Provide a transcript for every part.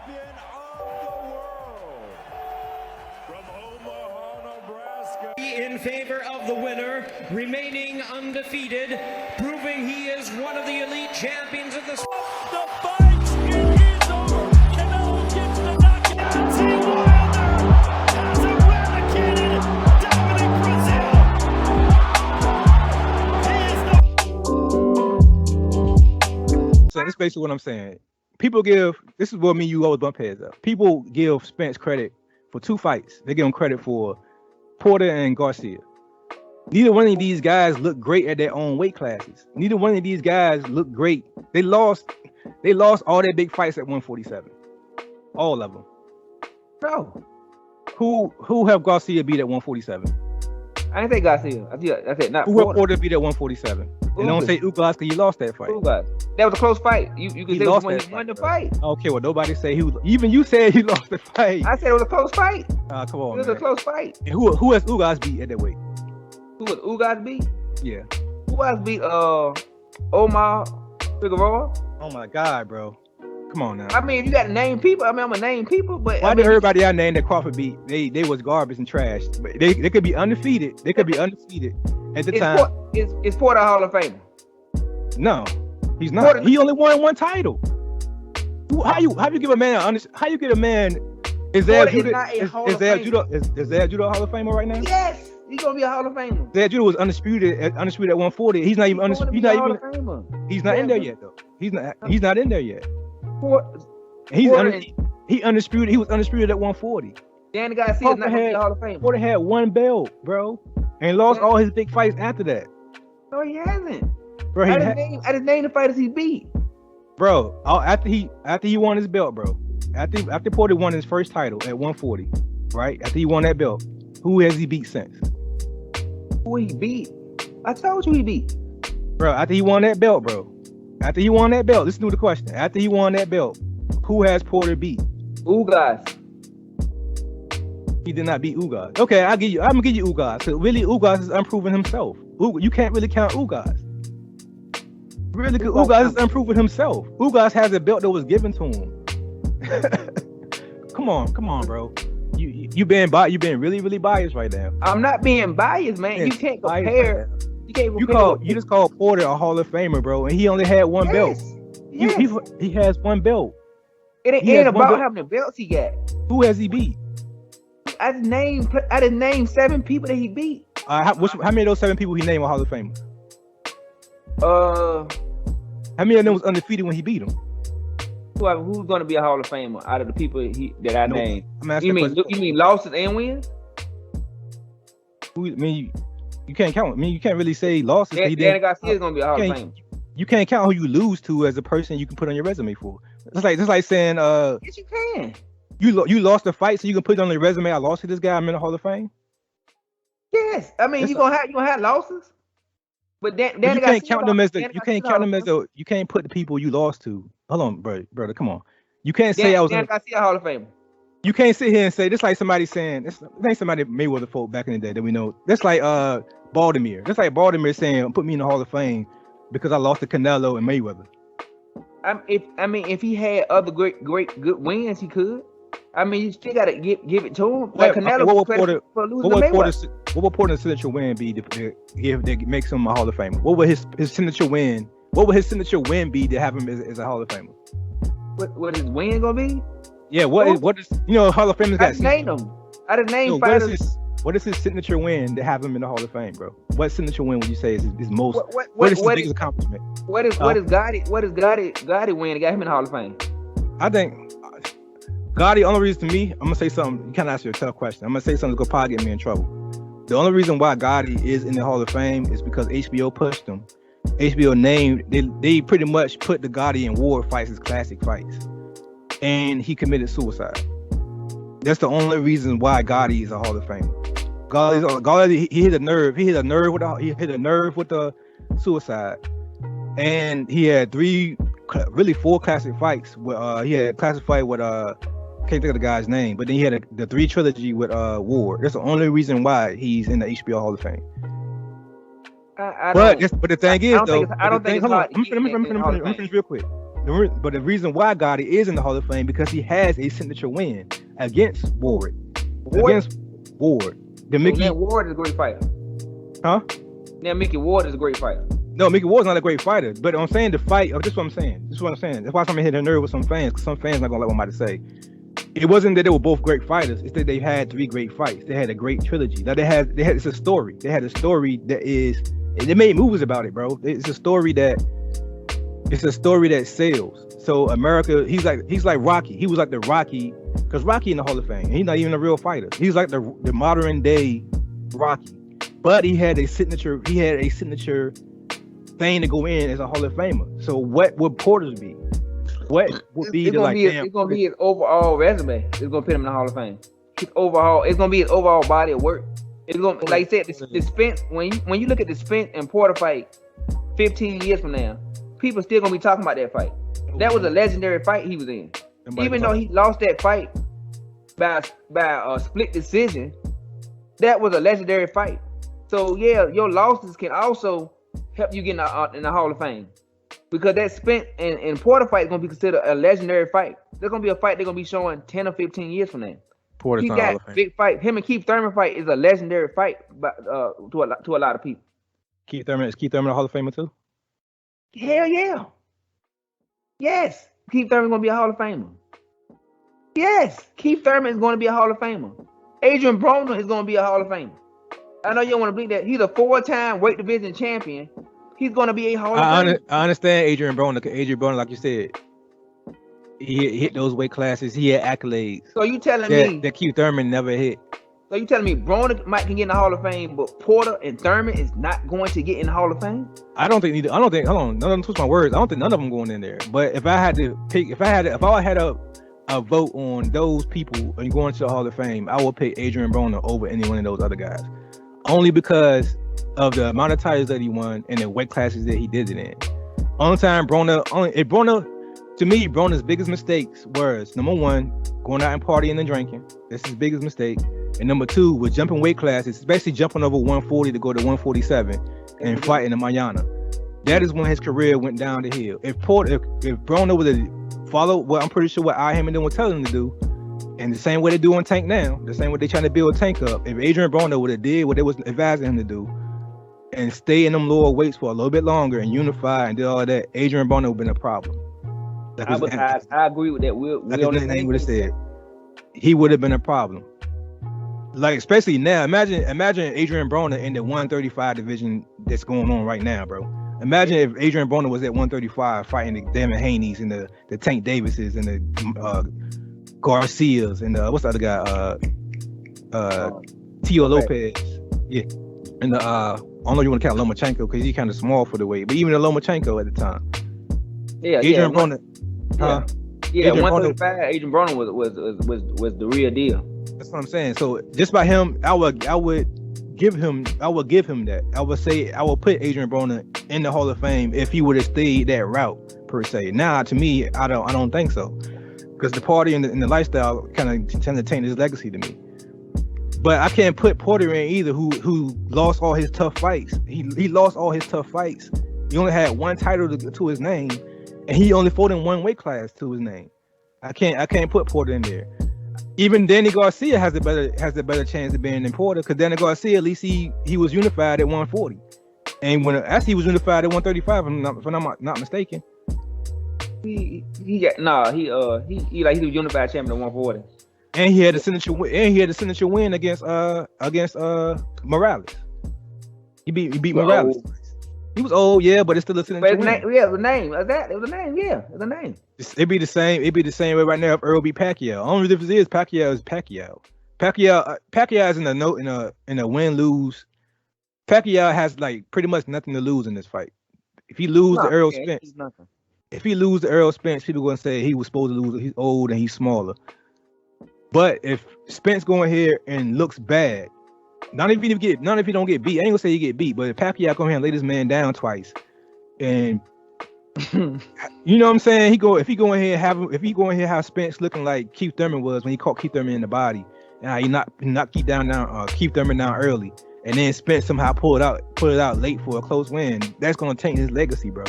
champion of the world. From Omaha, Nebraska. In favor of the winner, remaining undefeated, proving he is one of the elite champions of the sport. The fight is over. Canelo gets the knockout. T. Wilder has eradicated Dominic Brazil. He is the... So that's basically what I'm saying. People give, this is what me and you always bump heads up. People give Spence credit for 2 fights. They give him credit for Porter and Garcia. Neither one of these guys look great at their own weight classes. Neither one of these guys look great. They lost all their big fights at 147. All of them. No. Who have Garcia beat at 147? I didn't say Garcia. I said not Who have Porter. Porter beat at 147? And don't say Ugas because you lost that fight. Ugas. That was a close fight. You can say lost when that he won the fight, fight. Okay, well nobody say he. Even you said he lost the fight. I said it was a close fight. Come on, It was man. a close fight. And who has Ugas beat at that weight? Who was Ugas beat? Yeah. Ugas beat Omar Figueroa. Oh my God, bro. Come on now. I mean, if you got to name people, I'm gonna name people, but Why did everybody I named that Crawford beat? They was garbage and trash. But they could be undefeated. They could be undefeated at the time. Is Porter a Hall of Famer? No, he's not. Porter- He only won 1 title. How you give a man how you get a man? Is there Porter is not a Hall of Famer. Is there Judo Hall of Famer right now? Yes, he's gonna be a Hall of Famer. Zed Judo was undisputed at 140. He's not even undisputed. He's not Hall even. of Famer. He's not in there yet though. He's not in there yet. He undisputed. He was undisputed at 140. Danny Garcia is not gonna be a Hall of Famer. Porter had 1 belt, bro, and lost all his big fights after that. No, he hasn't. Bro, I just named the fighters he beat. Bro, after he won his belt, bro. After Porter won his first title at 140, right? After he won that belt, who has he beat since? Who he beat? I told you he beat. Bro, after he won that belt, bro. After he won that belt, listen to the question. After he won that belt, who has Porter beat? Ugas. He did not beat Ugas. Okay, I'm gonna give you Ugas. So really, Ugas is unproven himself. You can't really count Ugas. Really, Ugas is unproven himself. Ugas has a belt that was given to him. Come on, bro. You being really biased right now. I'm not being biased, man. Yes, You can't compare. You just called Porter a Hall of Famer, bro, and he only had 1 belt. Yes. He has 1 belt. It ain't about how many belts he got. Who has he beat? I just named 7 people that he beat. How many of those 7 people he named were Hall of Famers? How many of them was undefeated when he beat them? who's gonna be a Hall of Famer out of the people that I named? You mean losses and wins? You can't count. You can't really say losses. Danny Garcia is gonna be a Hall of Famer. You can't count who you lose to as a person you can put on your resume for. It's like saying Yes, you can. You lost the fight so you can put it on your resume. I lost to this guy. I'm in the Hall of Fame. Yes, I mean you gonna have losses, but you can't count them as you can't put the people you lost to. Hold on, brother, come on. You can't say I was. Danny Garcia Hall of Famer. You can't sit here and say this like somebody saying this ain't somebody Mayweather folk back in the day that we know. That's like Baltimore. That's like Baltimore saying put me in the Hall of Fame because I lost to Canelo and Mayweather. If he had other great good wins, he could. I mean, you still gotta give it to him. Like Canelo for losing to Mayweather. What would Porter's signature win be if that makes him a Hall of Famer? What would his signature win? What would his signature win be to have him as a Hall of Famer? What his win gonna be? Yeah, what is Hall of Famers got? I just named him. I just named fighters. What is his signature win to have him in the Hall of Fame, bro? What signature win would you say is most? What is his biggest accomplishment? What is Gotti win that got him in the Hall of Fame? I think Gotti. Only reason to me, I'm gonna say something. You can't ask you a tough question. I'm gonna say something that's gonna probably get me in trouble. The only reason why Gotti is in the Hall of Fame is because HBO pushed him. HBO named they pretty much put the Gotti and Ward fights as classic fights, and he committed suicide. That's the only reason why Gotti is a Hall of Fame. Gotti he hit a nerve. He hit a nerve with the suicide, and he had 4 classic fights. He had a classic fight with can't think of the guy's name, but then he had the 3 trilogy with Ward. That's the only reason why he's in the HBO Hall of Fame. But the thing is, though, I'm finish real quick. But the reason why Gotti is in the Hall of Fame because he has a signature win against Ward. Against Ward. Now Ward is a great fighter. Huh? Now Mickey Ward is a great fighter. No, Mickey Ward's not a great fighter. But I'm saying the fight. This is what I'm saying. That's why I'm hitting a nerve with some fans. Because some fans not gonna like what I'm about to say. It wasn't that they were both great fighters. It's that they had 3 great fights. They had a great trilogy. Now they had. It's a story. They had a story that is. They made movies about it, bro. It's a story that sells. So America, he's like Rocky. He was like the Rocky, because Rocky in the Hall of Fame. He's not even a real fighter. He's like the modern day Rocky. But he had a signature thing to go in as a Hall of Famer. So what would Porter's be? What would be it's gonna be his overall resume. It's gonna put him in the Hall of Fame. It's gonna be his overall body of work. It's gonna, like I said, the Spence. When you look at the Spence and Porter fight, 15 years from now, people still gonna be talking about that fight. That was a legendary fight he was in. Even though he lost that fight by a split decision, that was a legendary fight. So yeah, your losses can also help you get in the Hall of Fame, because that Spence and Porter fight is gonna be considered a legendary fight. There's gonna be a fight they're gonna be showing 10 or 15 years from now. Porter's he got a big fight. Him and Keith Thurman fight is a legendary fight, but to a lot of people. Keith Thurman a Hall of Famer too? Hell yeah. Yes. Keith Thurman is going to be a Hall of Famer. Yes. Keith Thurman is going to be a Hall of Famer. Adrian Broner is going to be a Hall of Famer. I know you don't want to believe that. He's a 4-time weight division champion. He's going to be a Hall of Famer. I understand Adrian Broner. Adrian Broner, like you said, he hit those weight classes. He had accolades. So you telling me that Keith Thurman never hit? So you telling me Broner can get in the Hall of Fame, but Porter and Thurman is not going to get in the Hall of Fame? I don't think. Hold on. None of them twist my words. I don't think none of them going in there. But if I had to pick, if I had a vote on those people and going to the Hall of Fame, I would pick Adrian Broner over any one of those other guys. Only because of the amount of titles that he won and the weight classes that he did it in. To me, Broner's biggest mistakes was, number 1, going out and partying and drinking. That's his biggest mistake. And number 2 was jumping weight classes, especially jumping over 140 to go to 147 and fighting in Mayana. That is when his career went down the hill. If Broner would have followed what I'm pretty sure what I Hemmington was telling him to do, and the same way they do on Tank now, the same way they trying to build Tank up, if Adrian Broner would have did what they was advising him to do and stay in them lower weights for a little bit longer and unify and did all of that, Adrian Broner would have been a problem. I agree with that. He would have been a problem. Like, especially now, imagine Adrian Broner in the 135 division that's going on right now, bro. Imagine if Adrian Broner was at 135 fighting the Damon Haney's and the Tank Davises and the Garcias and what's the other guy? Tio Lopez. Yeah. And I don't know if you want to count Lomachenko because he's kind of small for the weight, but even the Lomachenko at the time. Yeah, Adrian Broner. Adrian 135. Adrian Broner was the real deal. That's what I'm saying. So just by him, I would give him that. I would say I would put Adrian Broner in the Hall of Fame if he would have stayed that route per se. Now, to me, I don't think so, because the party and the lifestyle kind of tend to taint his legacy to me. But I can't put Porter in either, who lost all his tough fights. He lost all his tough fights. He only had 1 title to his name, and he only fought in 1 weight class to his name. I can't put Porter in there. Even Danny Garcia has a better chance of being in Porter, because Danny Garcia, at least he was unified at 140, and he was unified at 135, if I'm not mistaken. He was unified champion at 140. And he had a signature win against Morales. He beat Morales. Old. He was old, yeah, but it's still a signature win. It was a name. It'd be the same way right now if Earl beat Pacquiao. Only difference is Pacquiao is Pacquiao. Pacquiao is in a win-lose. Pacquiao has like pretty much nothing to lose in this fight. If he loses to Errol Spence, people are gonna say he was supposed to lose. He's old and he's smaller. But if Spence go in here and looks bad, not if he don't get beat. I ain't gonna say he get beat, but if Pacquiao come here and lay this man down twice, and you know what I'm saying, if he go in here and have Spence looking like Keith Thurman was when he caught Keith Thurman in the body, and he knocked Keith Thurman down early, and then Spence somehow pull it out late for a close win, that's gonna taint his legacy, bro.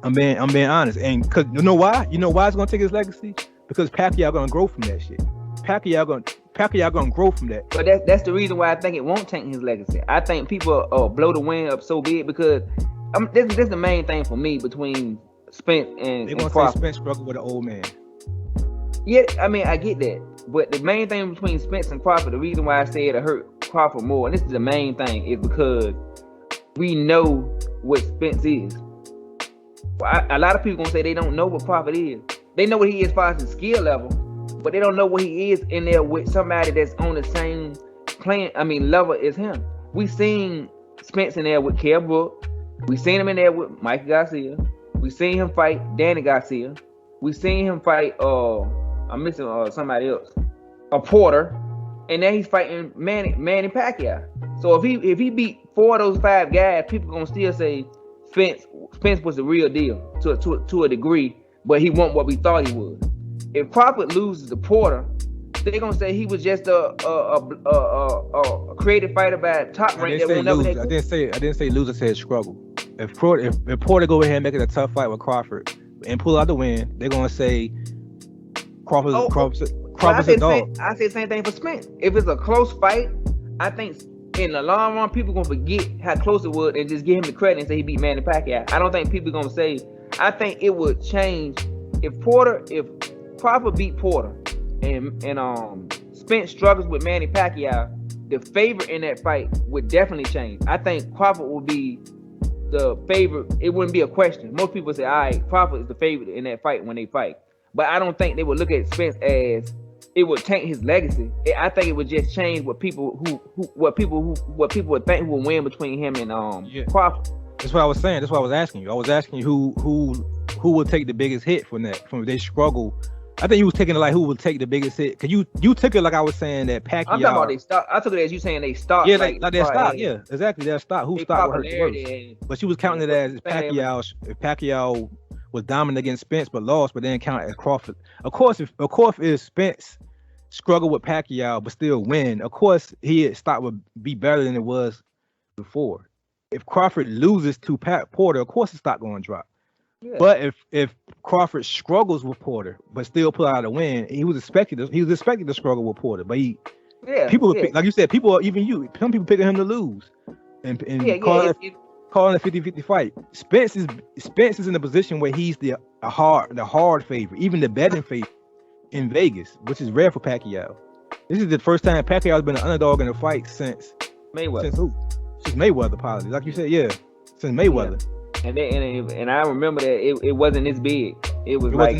I'm being honest, and because you know why? You know why it's gonna take his legacy? Because Pacquiao gonna grow from that shit. Pacquiao gonna grow from that. But that's the reason why I think it won't tank his legacy. I think people blow the win up so big because this is the main thing for me between Spence and They're gonna Crawford. say Spence struggled with an old man. Yeah, I mean I get that, but the main thing between Spence and Crawford, the reason why I say it hurt Crawford more, and this is the main thing, is because we know what Spence is. A lot of people gonna say they don't know what Crawford is. They know what he is as far as his skill level, but they don't know what he is in there with somebody that's on the same level as him. We seen Spence in there with Kell Brook. We seen him in there with Mike Garcia. We seen him fight Danny Garcia. We seen him fight I'm missing somebody else, a Porter, and then he's fighting Manny Pacquiao. So if he beat 4 of those 5 guys, people gonna still say Spence was the real deal to a degree, but he wasn't what we thought he was. If Crawford loses to Porter, they're gonna say he was just a creative fighter by top rank that will never. I didn't say lose. I said struggle. If Porter go ahead and make it a tough fight with Crawford and pull out the win, they're gonna say Crawford's a dog. I say the same thing for Spence. If it's a close fight, I think in the long run, people gonna forget how close it was and just give him the credit and say he beat Manny Pacquiao. I don't think people gonna say. I think it would change if Crawford beat Porter and Spence struggles with Manny Pacquiao. The favorite in that fight would definitely change. I think Crawford will be the favorite. It wouldn't be a question. Most people say, all right, Crawford is the favorite in that fight when they fight. But I don't think they would look at Spence as it would taint his legacy. I think it would just change what people would think who would win between him and Crawford. That's what I was saying. That's what I was asking you. I was asking you who would take the biggest hit from they struggle. I think you was taking it like who would take the biggest hit. Cause you took it like I was saying that Pacquiao. I'm talking about they stop. I took it as you saying they stop. Yeah, like their stop. Yeah, exactly. Their stop. Who stopped hurt worse? But she was counting it as Pacquiao. If Pacquiao was dominant against Spence but lost, but then counted as Crawford. Of course, if Spence struggled with Pacquiao but still win, of course his stop would be better than it was before. If Crawford loses to Porter, of course his stock going to drop. Yeah. But if Crawford struggles with Porter but still pull out a win, he was expected to struggle with Porter. But like you said, some people picking him to lose and calling a 50-50 fight. Spence is in a position where he's the hard favorite, even the betting favorite in Vegas, which is rare for Pacquiao. This is the first time Pacquiao has been an underdog in a fight since Mayweather. Since who? Since Mayweather, probably. Like you said, since Mayweather. Yeah. And I remember that it wasn't this big. It was like